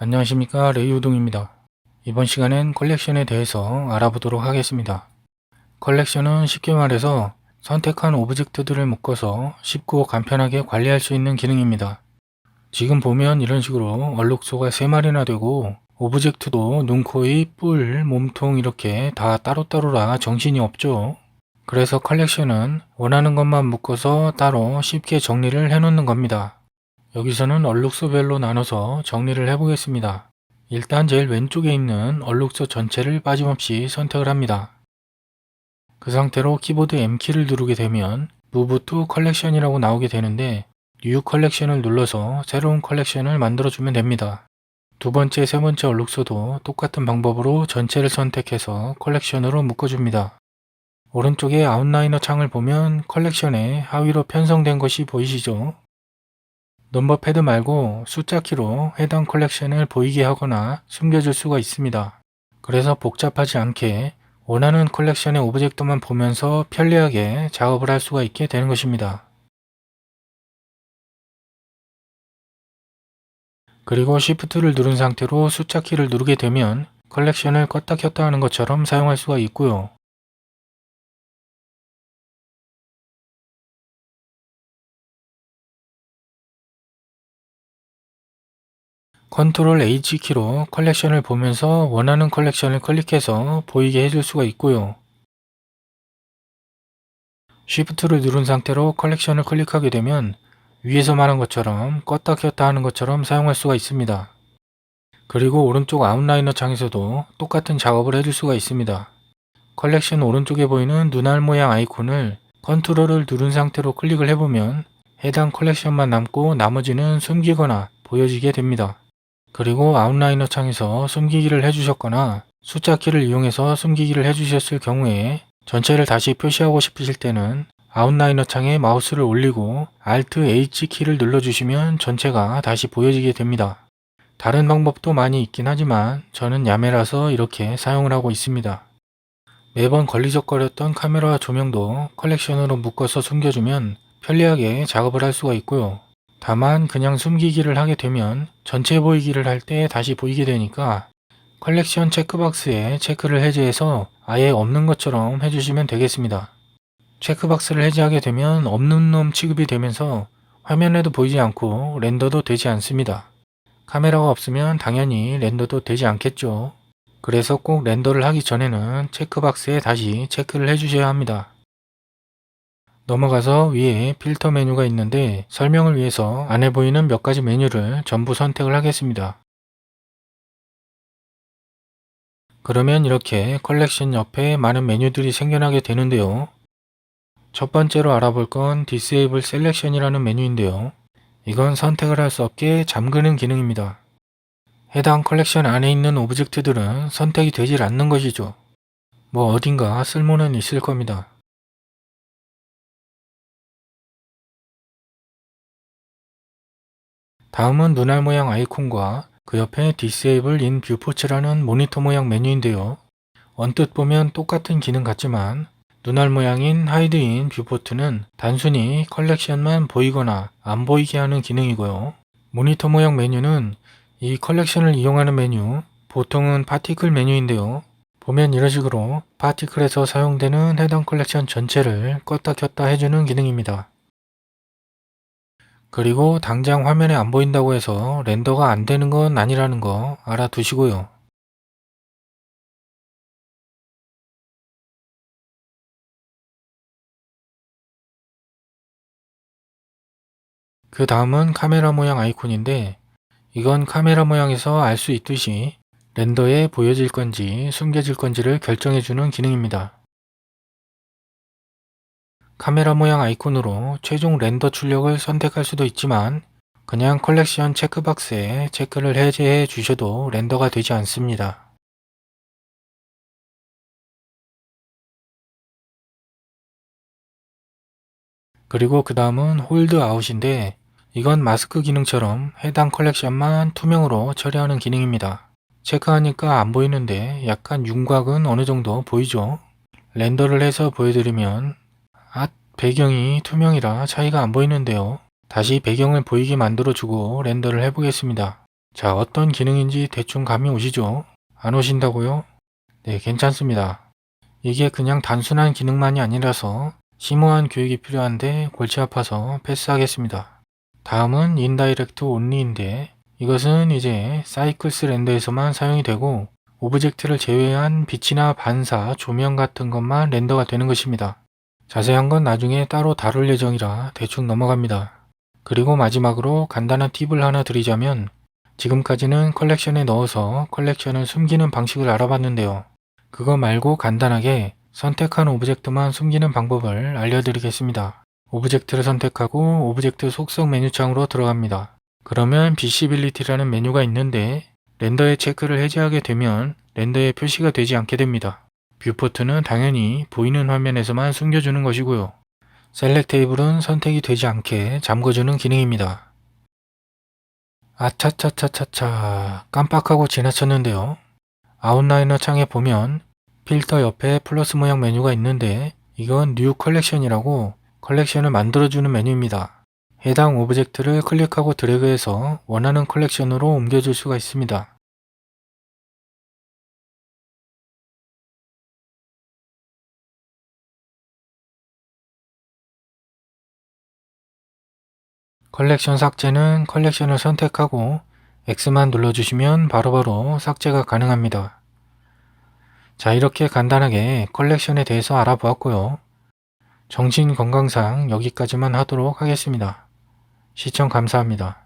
안녕하십니까, 레이우동입니다. 이번 시간엔 컬렉션에 대해서 알아보도록 하겠습니다. 컬렉션은 쉽게 말해서 선택한 오브젝트들을 묶어서 쉽고 간편하게 관리할 수 있는 기능입니다. 지금 보면 이런 식으로 얼룩소가 3마리나 되고 오브젝트도 눈, 코, 입, 뿔, 몸통 이렇게 다 따로따로라 정신이 없죠. 그래서 컬렉션은 원하는 것만 묶어서 따로 쉽게 정리를 해놓는 겁니다. 여기서는 얼룩소별로 나눠서 정리를 해보겠습니다. 일단 제일 왼쪽에 있는 얼룩소 전체를 빠짐없이 선택을 합니다. 그 상태로 키보드 M키를 누르게 되면 Move to Collection이라고 나오게 되는데 New 컬렉션을 눌러서 새로운 컬렉션을 만들어주면 됩니다. 두 번째, 세 번째 얼룩소도 똑같은 방법으로 전체를 선택해서 컬렉션으로 묶어줍니다. 오른쪽에 아웃라이너 창을 보면 컬렉션에 하위로 편성된 것이 보이시죠? 넘버 패드 말고 숫자 키로 해당 컬렉션을 보이게 하거나 숨겨줄 수가 있습니다. 그래서 복잡하지 않게 원하는 컬렉션의 오브젝트만 보면서 편리하게 작업을 할 수가 있게 되는 것입니다. 그리고 Shift를 누른 상태로 숫자 키를 누르게 되면 컬렉션을 껐다 켰다 하는 것처럼 사용할 수가 있고요. 컨트롤 H키로 컬렉션을 보면서 원하는 컬렉션을 클릭해서 보이게 해줄 수가 있고요. Shift를 누른 상태로 컬렉션을 클릭하게 되면 위에서 말한 것처럼 껐다 켰다 하는 것처럼 사용할 수가 있습니다. 그리고 오른쪽 아웃라이너 창에서도 똑같은 작업을 해줄 수가 있습니다. 컬렉션 오른쪽에 보이는 눈알 모양 아이콘을 컨트롤을 누른 상태로 클릭을 해보면 해당 컬렉션만 남고 나머지는 숨기거나 보여지게 됩니다. 그리고 아웃라이너 창에서 숨기기를 해주셨거나 숫자 키를 이용해서 숨기기를 해주셨을 경우에 전체를 다시 표시하고 싶으실 때는 아웃라이너 창에 마우스를 올리고 Alt H 키를 눌러주시면 전체가 다시 보여지게 됩니다. 다른 방법도 많이 있긴 하지만 저는 야매라서 이렇게 사용을 하고 있습니다. 매번 걸리적거렸던 카메라 조명도 컬렉션으로 묶어서 숨겨주면 편리하게 작업을 할 수가 있고요. 다만 그냥 숨기기를 하게 되면 전체 보이기를 할 때 다시 보이게 되니까 컬렉션 체크박스에 체크를 해제해서 아예 없는 것처럼 해주시면 되겠습니다. 체크박스를 해제하게 되면 없는 놈 취급이 되면서 화면에도 보이지 않고 렌더도 되지 않습니다. 카메라가 없으면 당연히 렌더도 되지 않겠죠. 그래서 꼭 렌더를 하기 전에는 체크박스에 다시 체크를 해주셔야 합니다. 넘어가서 위에 필터 메뉴가 있는데 설명을 위해서 안에 보이는 몇 가지 메뉴를 전부 선택을 하겠습니다. 그러면 이렇게 컬렉션 옆에 많은 메뉴들이 생겨나게 되는데요. 첫 번째로 알아볼 건 Disable Selection이라는 메뉴인데요. 이건 선택을 할 수 없게 잠그는 기능입니다. 해당 컬렉션 안에 있는 오브젝트들은 선택이 되질 않는 것이죠. 뭐 어딘가 쓸모는 있을 겁니다. 다음은 눈알 모양 아이콘과 그 옆에 Disable in Viewport라는 모니터 모양 메뉴인데요. 언뜻 보면 똑같은 기능 같지만 눈알 모양인 Hide in Viewport는 단순히 컬렉션만 보이거나 안 보이게 하는 기능이고요. 모니터 모양 메뉴는 이 컬렉션을 이용하는 메뉴, 보통은 파티클 메뉴인데요. 보면 이런 식으로 파티클에서 사용되는 해당 컬렉션 전체를 껐다 켰다 해주는 기능입니다. 그리고 당장 화면에 안 보인다고 해서 렌더가 안 되는 건 아니라는 거 알아두시고요. 그 다음은 카메라 모양 아이콘인데 이건 카메라 모양에서 알 수 있듯이 렌더에 보여질 건지 숨겨질 건지를 결정해주는 기능입니다. 카메라 모양 아이콘으로 최종 렌더 출력을 선택할 수도 있지만 그냥 컬렉션 체크박스에 체크를 해제해 주셔도 렌더가 되지 않습니다. 그리고 그 다음은 홀드 아웃인데 이건 마스크 기능처럼 해당 컬렉션만 투명으로 처리하는 기능입니다. 체크하니까 안 보이는데 약간 윤곽은 어느 정도 보이죠? 렌더를 해서 보여드리면 배경이 투명이라 차이가 안 보이는데요. 다시 배경을 보이게 만들어주고 렌더를 해보겠습니다. 자, 어떤 기능인지 대충 감이 오시죠? 안 오신다고요? 네, 괜찮습니다. 이게 그냥 단순한 기능만이 아니라서 심오한 교육이 필요한데 골치 아파서 패스하겠습니다. 다음은 인다이렉트 온리인데 이것은 이제 사이클스 렌더에서만 사용이 되고 오브젝트를 제외한 빛이나 반사, 조명 같은 것만 렌더가 되는 것입니다. 자세한 건 나중에 따로 다룰 예정이라 대충 넘어갑니다. 그리고 마지막으로 간단한 팁을 하나 드리자면 지금까지는 컬렉션에 넣어서 컬렉션을 숨기는 방식을 알아봤는데요. 그거 말고 간단하게 선택한 오브젝트만 숨기는 방법을 알려드리겠습니다. 오브젝트를 선택하고 오브젝트 속성 메뉴창으로 들어갑니다. 그러면 비시빌리티라는 메뉴가 있는데 렌더의 체크를 해제하게 되면 렌더에 표시가 되지 않게 됩니다. 뷰포트는 당연히 보이는 화면에서만 숨겨주는 것이고요. 셀렉 테이블은 선택이 되지 않게 잠궈주는 기능입니다. 아차차차차차 깜빡하고 지나쳤는데요. 아웃라이너 창에 보면 필터 옆에 플러스 모양 메뉴가 있는데 이건 뉴 컬렉션이라고 컬렉션을 만들어주는 메뉴입니다. 해당 오브젝트를 클릭하고 드래그해서 원하는 컬렉션으로 옮겨줄 수가 있습니다. 컬렉션 삭제는 컬렉션을 선택하고 X만 눌러주시면 바로바로 삭제가 가능합니다. 자, 이렇게 간단하게 컬렉션에 대해서 알아보았고요. 정신 건강상 여기까지만 하도록 하겠습니다. 시청 감사합니다.